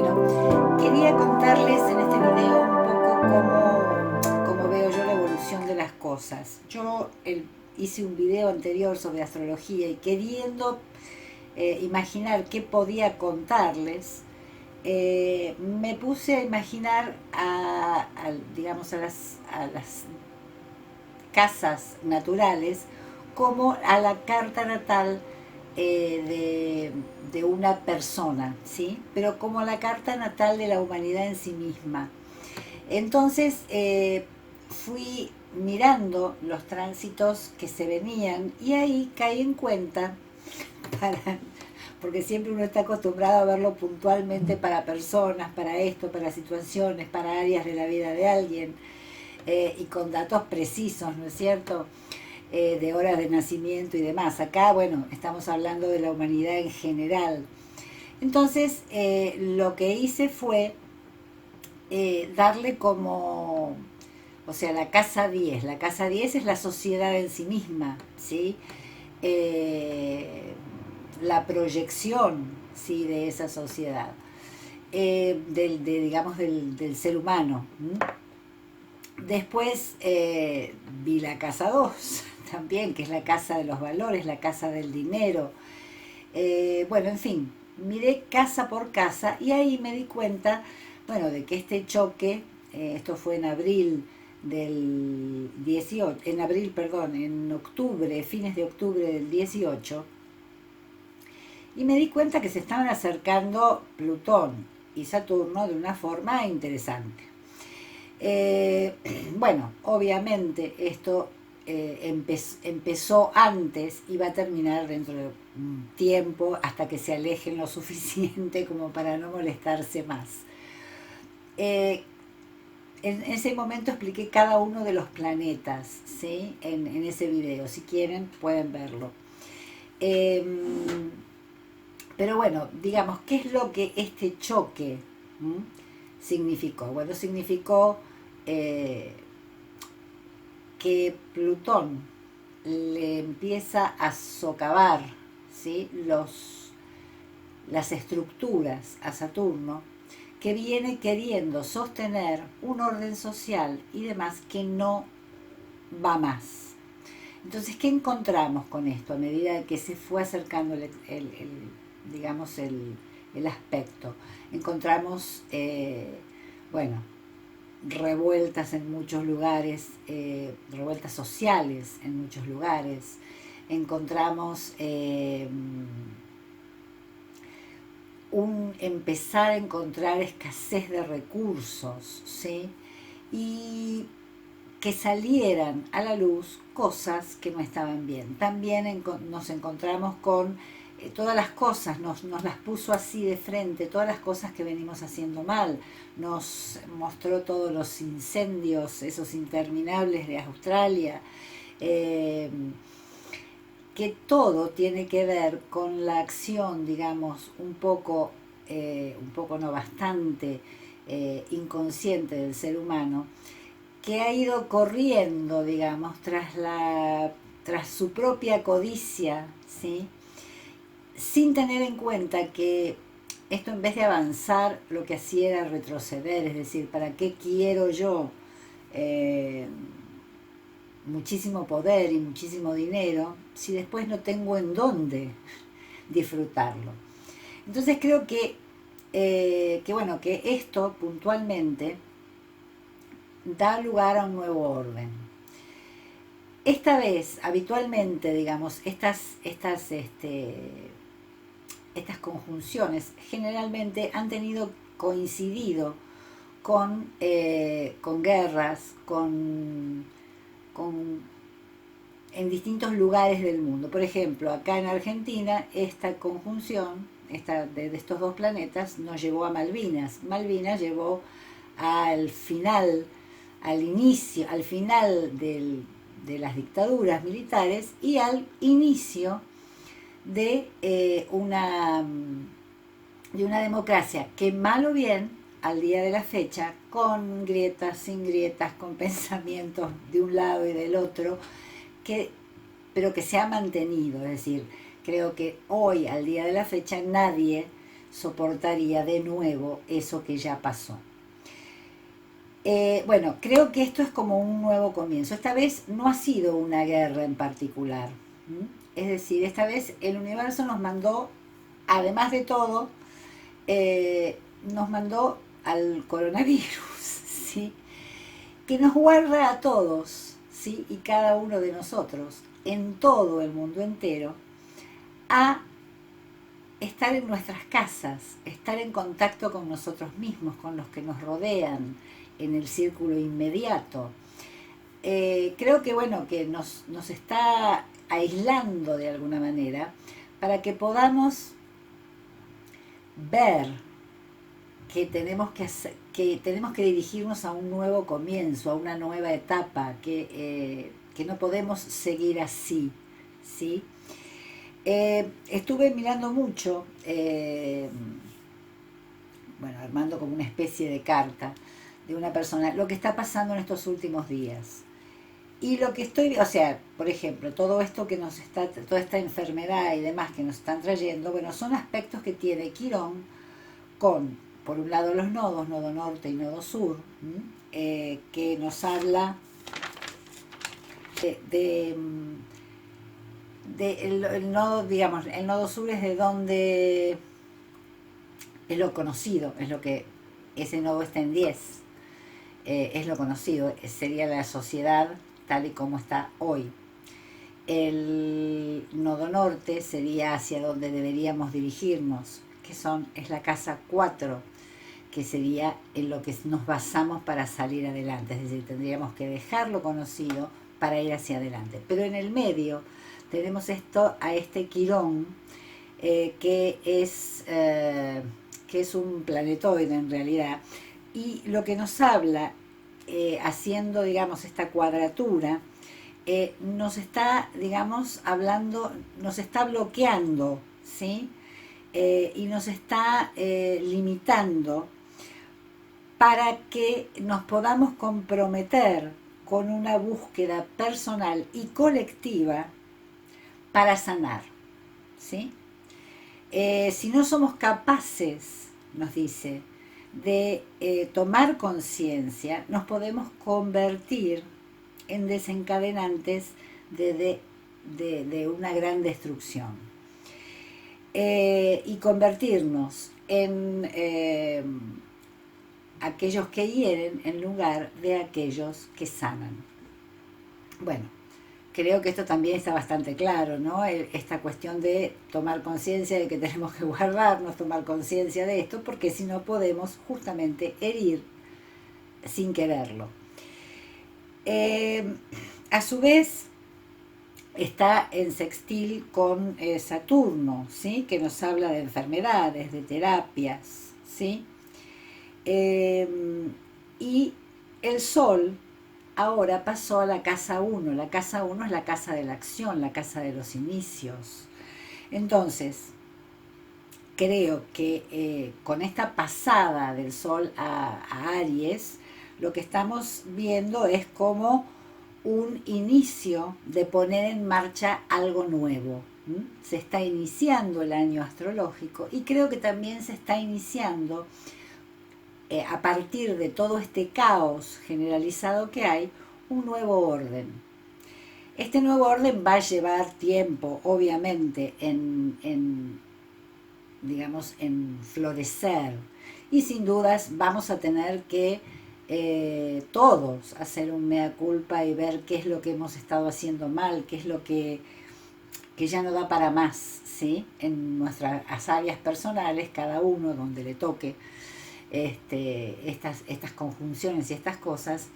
Bueno, quería contarles en este video un poco cómo veo yo la evolución de las cosas. Hice un video anterior sobre astrología y queriendo imaginar qué podía contarles, me puse a imaginar digamos, a las casas naturales como a la carta natal de una persona, ¿sí? Pero como la carta natal de la humanidad en sí misma. Entonces fui mirando los tránsitos que se venían y ahí caí en cuenta, para, porque siempre uno está acostumbrado a verlo puntualmente para personas, para esto, para situaciones, para áreas de la vida de alguien, y con datos precisos, ¿no es cierto? De horas de nacimiento y demás. Acá, bueno, estamos hablando de la humanidad en general. Entonces, lo que hice fue darle como, o sea, la casa 10. La casa 10 es la sociedad en sí misma, ¿sí? La proyección, ¿sí? De esa sociedad, digamos, del ser humano. Después vi la casa 2 también, que es la casa de los valores, la casa del dinero. Bueno, en fin, miré casa por casa y ahí me di cuenta, bueno, de que este choque, esto fue en abril del 18, en abril, perdón, en octubre, fines de octubre del 18, y me di cuenta que se estaban acercando Plutón y Saturno de una forma interesante. Eh, bueno, obviamente esto empezó antes y va a terminar dentro de un tiempo hasta que se alejen lo suficiente como para no molestarse más. Eh, en ese momento expliqué cada uno de los planetas, ¿sí? En ese video, si quieren pueden verlo. Eh, pero bueno, digamos, ¿qué es lo que este choque significó? Bueno, significó que Plutón le empieza a socavar, ¿sí? Las estructuras a Saturno, que viene queriendo sostener un orden social y demás que no va más. Entonces, ¿qué encontramos con esto a medida que se fue acercando digamos, el aspecto? Encontramos, bueno, revueltas en muchos lugares, revueltas sociales en muchos lugares. Encontramos un empezar a encontrar escasez de recursos, ¿sí? Y que salieran a la luz cosas que no estaban bien. También nos encontramos con todas las cosas, nos las puso así de frente, todas las cosas que venimos haciendo mal. Nos mostró todos los incendios, esos interminables de Australia, que todo tiene que ver con la acción, digamos, un poco no, bastante inconsciente del ser humano, que ha ido corriendo, digamos, tras su propia codicia, ¿sí? Sin tener en cuenta que esto, en vez de avanzar, lo que hacía era retroceder, es decir, ¿para qué quiero yo muchísimo poder y muchísimo dinero si después no tengo en dónde disfrutarlo? Entonces creo bueno, que esto puntualmente da lugar a un nuevo orden. Esta vez, habitualmente, digamos, estas conjunciones generalmente han coincidido con guerras, en distintos lugares del mundo. Por ejemplo, acá en Argentina, esta conjunción de estos dos planetas nos llevó a Malvinas. Malvinas llevó al final, al final de las dictaduras militares y al inicio de, de una democracia que, mal o bien, al día de la fecha, con grietas, sin grietas, con pensamientos de un lado y del otro, pero que se ha mantenido. Es decir, creo que hoy, al día de la fecha, nadie soportaría de nuevo eso que ya pasó. Bueno, creo que esto es como un nuevo comienzo. Esta vez no ha sido una guerra en particular. Es decir, esta vez el universo nos mandó, además de todo, nos mandó al coronavirus, ¿sí? Que nos guarda a todos, ¿sí? Y cada uno de nosotros, en todo el mundo entero, a estar en nuestras casas, estar en contacto con nosotros mismos, con los que nos rodean, en el círculo inmediato. Creo que bueno, que nos está aislando de alguna manera para que podamos ver que tenemos que dirigirnos a un nuevo comienzo, a una nueva etapa, que no podemos seguir así, ¿sí? Estuve mirando mucho, bueno, armando como una especie de carta de una persona, lo que está pasando en estos últimos días. Y lo que estoy, o sea, por ejemplo, todo esto que nos está, toda esta enfermedad y demás que nos están trayendo, bueno, son aspectos que tiene Quirón con, por un lado, los nodos, nodo norte y nodo sur, que nos habla de el nodo, digamos, el nodo sur es de donde es lo conocido, es lo que ese nodo está en 10, es lo conocido, sería la sociedad tal y como está hoy. El nodo norte sería hacia donde deberíamos dirigirnos, que es la casa 4, que sería en lo que nos basamos para salir adelante, es decir, tendríamos que dejar lo conocido para ir hacia adelante. Pero en el medio tenemos a este Quirón, que es un planetoide en realidad, y lo que nos habla, haciendo, digamos, esta cuadratura, nos está, digamos, hablando, nos está bloqueando, ¿sí? Y nos está limitando para que nos podamos comprometer con una búsqueda personal y colectiva para sanar, ¿sí? Si no somos capaces, nos dice, de tomar conciencia, nos podemos convertir en desencadenantes de una gran destrucción. Y convertirnos en aquellos que hieren en lugar de aquellos que sanan. Bueno, creo que esto también está bastante claro, ¿no? Esta cuestión de tomar conciencia de que tenemos que guardarnos, tomar conciencia de esto, porque si no podemos justamente herir sin quererlo. A su vez, está en sextil con Saturno, ¿sí? Que nos habla de enfermedades, de terapias, ¿sí? Y el Sol ahora pasó a la casa 1. La casa 1 es la casa de la acción, la casa de los inicios. Entonces, creo que con esta pasada del Sol a Aries, lo que estamos viendo es como un inicio de poner en marcha algo nuevo. Se está iniciando el año astrológico y creo que también se está iniciando, a partir de todo este caos generalizado que hay, un nuevo orden. Este nuevo orden va a llevar tiempo, obviamente, digamos, en florecer, y sin dudas vamos a tener que todos hacer un mea culpa y ver qué es lo que hemos estado haciendo mal, qué es lo que ya no da para más, ¿sí? En nuestras áreas personales, cada uno donde le toque estas conjunciones y estas cosas,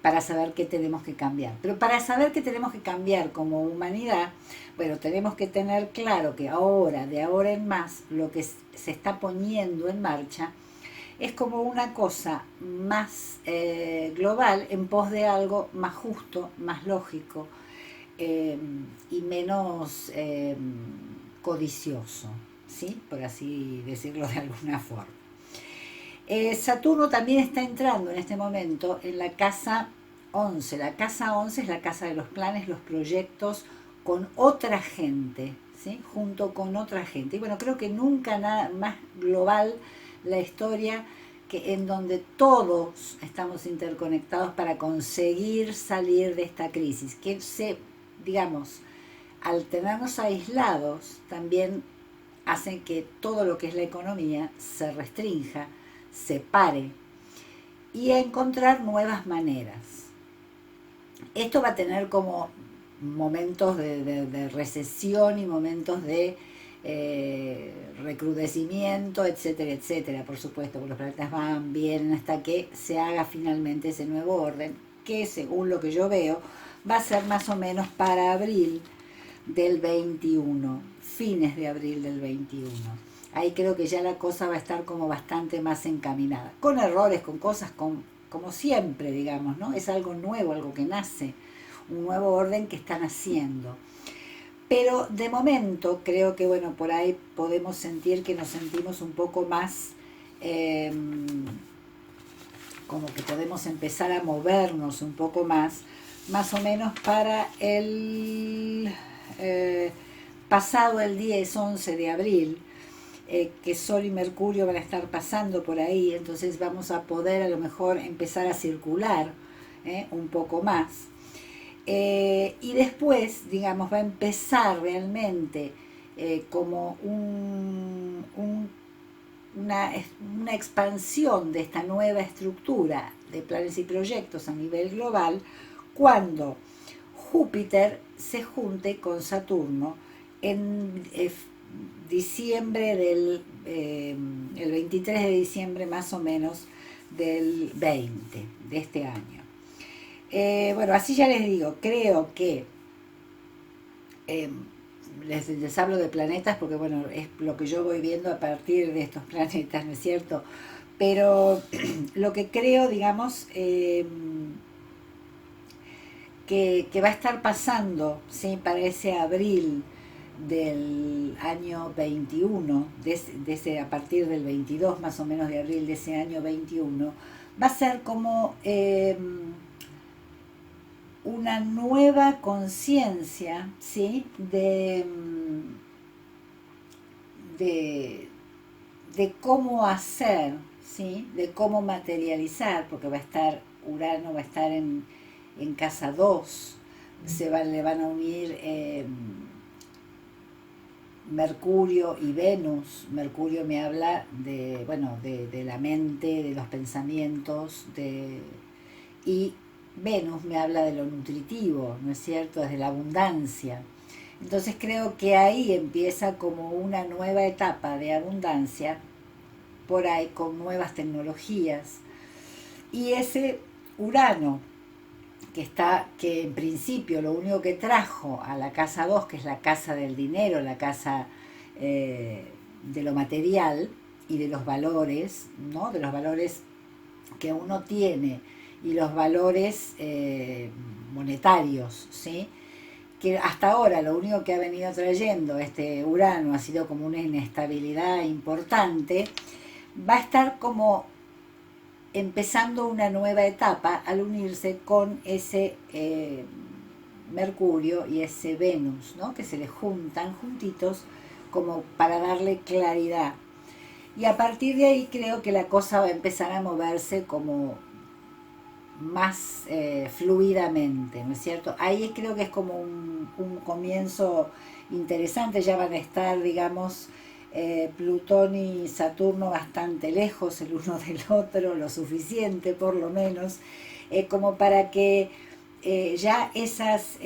para saber qué tenemos que cambiar. Pero para saber qué tenemos que cambiar como humanidad, bueno, tenemos que tener claro que ahora, de ahora en más, lo que se está poniendo en marcha es como una cosa más global en pos de algo más justo, más lógico, y menos codicioso, ¿sí? Por así decirlo de alguna forma. Saturno también está entrando en este momento en la casa 11. La casa 11 es la casa de los planes, los proyectos, con otra gente, ¿sí? Junto con otra gente. Y bueno, creo que nunca nada más global la historia que en donde todos estamos interconectados para conseguir salir de esta crisis, que digamos, al tenernos aislados, también hacen que todo lo que es la economía se restrinja, se pare y a encontrar nuevas maneras. Esto va a tener como momentos de recesión y momentos de recrudecimiento, etcétera, etcétera, por supuesto, porque los planetas van, vienen hasta que se haga finalmente ese nuevo orden, que según lo que yo veo, va a ser más o menos para abril del 21, fines de abril del 21. Ahí creo que ya la cosa va a estar como bastante más encaminada, con errores, con cosas, como siempre, digamos, ¿no? Es algo nuevo, algo que nace, un nuevo orden que están haciendo. Pero de momento creo que, bueno, por ahí podemos sentir que nos sentimos un poco más, como que podemos empezar a movernos un poco más o menos para el pasado el 10-11 de abril, que Sol y Mercurio van a estar pasando por ahí, entonces vamos a poder a lo mejor empezar a circular un poco más. Y después, digamos, va a empezar realmente como una expansión de esta nueva estructura de planes y proyectos a nivel global cuando Júpiter se junte con Saturno en diciembre el 23 de diciembre más o menos del 20 de este año. Bueno, así ya les digo, creo que les hablo de planetas porque, bueno, es lo que yo voy viendo a partir de estos planetas, ¿no es cierto? Pero lo que creo, digamos, que va a estar pasando, ¿sí? Para ese abril del año 21, a partir del 22 más o menos de abril de ese año 21, va a ser como una nueva conciencia, ¿sí? De cómo hacer, ¿sí? De cómo materializar, porque va a estar Urano, va a estar en casa 2, le van a unir Mercurio y Venus. Mercurio me habla de, bueno, de la mente, de los pensamientos, y Venus me habla de lo nutritivo, ¿no es cierto? Desde la abundancia. Entonces creo que ahí empieza como una nueva etapa de abundancia, por ahí con nuevas tecnologías. Y ese Urano, que en principio lo único que trajo a la casa 2, que es la casa del dinero, la casa de lo material y de los valores, ¿no? De los valores que uno tiene y los valores monetarios, ¿sí? Que hasta ahora lo único que ha venido trayendo este Urano ha sido como una inestabilidad importante, va a estar como empezando una nueva etapa al unirse con ese Mercurio y ese Venus, ¿no? Que se le juntan juntitos como para darle claridad. Y a partir de ahí creo que la cosa va a empezar a moverse como más fluidamente, ¿no es cierto? Ahí creo que es como un comienzo interesante, ya van a estar, digamos, Plutón y Saturno bastante lejos el uno del otro, lo suficiente por lo menos, como para que ya esas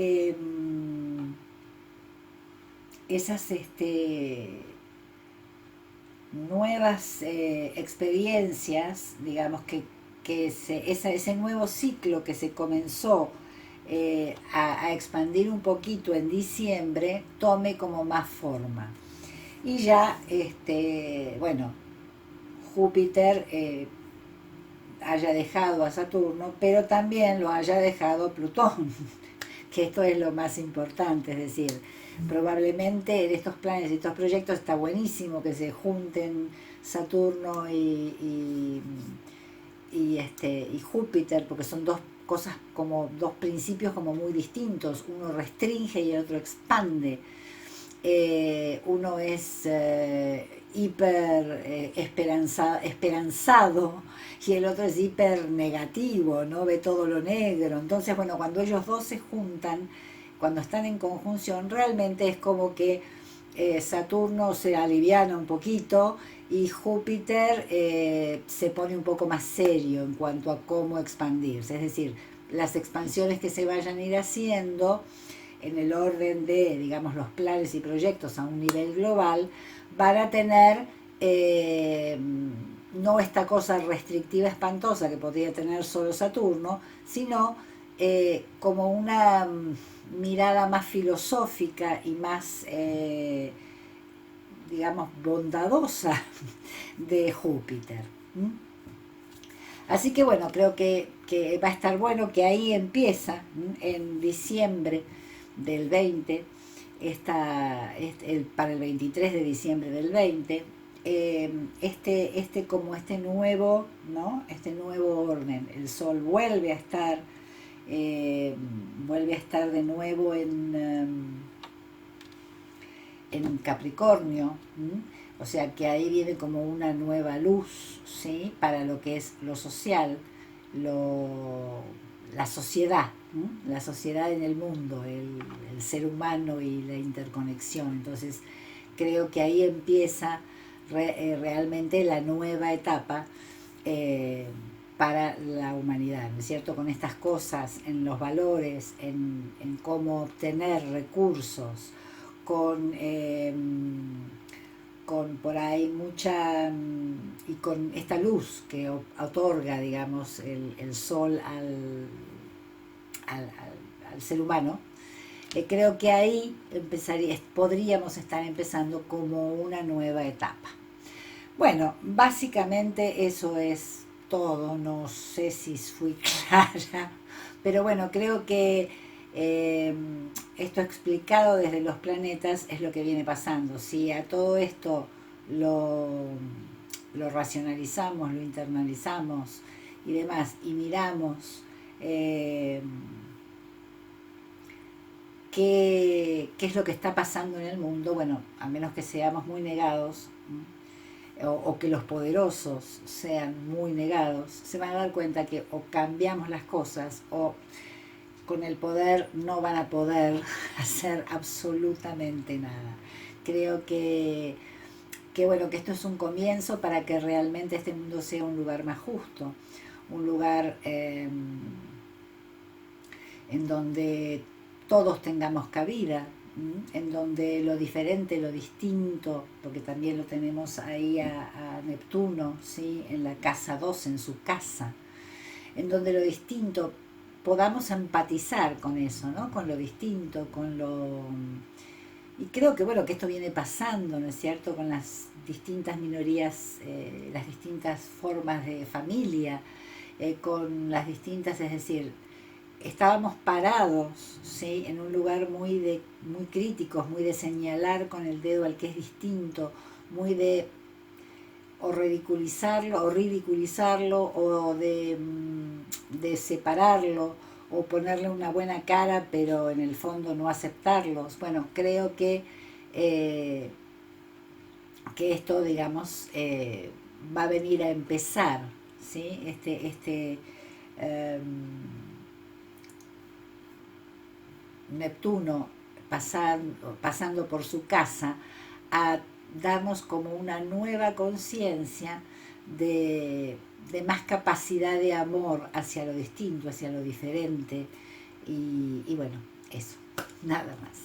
nuevas experiencias, digamos, ese nuevo ciclo que se comenzó a expandir un poquito en diciembre, tome como más forma. Y ya, bueno, Júpiter haya dejado a Saturno, pero también lo haya dejado Plutón, que esto es lo más importante, es decir, probablemente en estos planes y estos proyectos está buenísimo que se junten Saturno y Júpiter, porque son dos cosas como dos principios como muy distintos, uno restringe y el otro expande. Uno es hiper esperanzado y el otro es hiper negativo, ¿no? Ve todo lo negro. Entonces, bueno, cuando ellos dos se juntan, cuando están en conjunción, realmente es como que Saturno se aliviana un poquito y Júpiter se pone un poco más serio en cuanto a cómo expandirse. Es decir, las expansiones que se vayan a ir haciendo en el orden de, digamos, los planes y proyectos a un nivel global, van a tener no esta cosa restrictiva espantosa que podría tener solo Saturno, sino como una mirada más filosófica y más, digamos, bondadosa de Júpiter. Así que bueno, creo que va a estar bueno, que ahí empieza en diciembre del 20, para el 23 de diciembre del 20, como este nuevo, ¿no? Este nuevo orden. El Sol vuelve a estar de nuevo en Capricornio, ¿m? O sea que ahí viene como una nueva luz, ¿sí? Para lo que es lo social, la sociedad, ¿m? La sociedad en el mundo, el ser humano y la interconexión. Entonces creo que ahí empieza realmente la nueva etapa para la humanidad, ¿no es cierto? Con estas cosas, en los valores, en cómo obtener recursos, con, con por ahí mucha, y con esta luz que otorga, digamos, el sol al ser humano. Creo que ahí podríamos estar empezando como una nueva etapa. Bueno, básicamente eso es todo. No sé si fui clara, pero bueno, creo que eh, esto explicado desde los planetas es lo que viene pasando. Si a todo esto lo, lo racionalizamos, lo internalizamos y demás, y miramos qué es lo que está pasando en el mundo, bueno, a menos que seamos muy negados, o que los poderosos sean muy negados, se van a dar cuenta que o cambiamos las cosas o con el poder no van a poder hacer absolutamente nada. Creo que bueno, que esto es un comienzo para que realmente este mundo sea un lugar más justo, un lugar en donde todos tengamos cabida, en donde lo diferente, lo distinto, porque también lo tenemos ahí a Neptuno, ¿sí? En la casa 2, en su casa, en donde lo distinto podamos empatizar con eso, ¿no? Con lo distinto, con lo... Y creo que bueno, que esto viene pasando, ¿no es cierto?, con las distintas minorías, las distintas formas de familia, con las distintas, es decir, estábamos parados, ¿sí? En un lugar muy críticos, muy de señalar con el dedo al que es distinto, muy de ridiculizarlo o de separarlo o ponerle una buena cara pero en el fondo no aceptarlos. Bueno, creo que esto, digamos, va a venir a empezar, ¿sí? Neptuno pasando por su casa a darnos como una nueva conciencia de más capacidad de amor hacia lo distinto, hacia lo diferente. Y bueno, eso, nada más.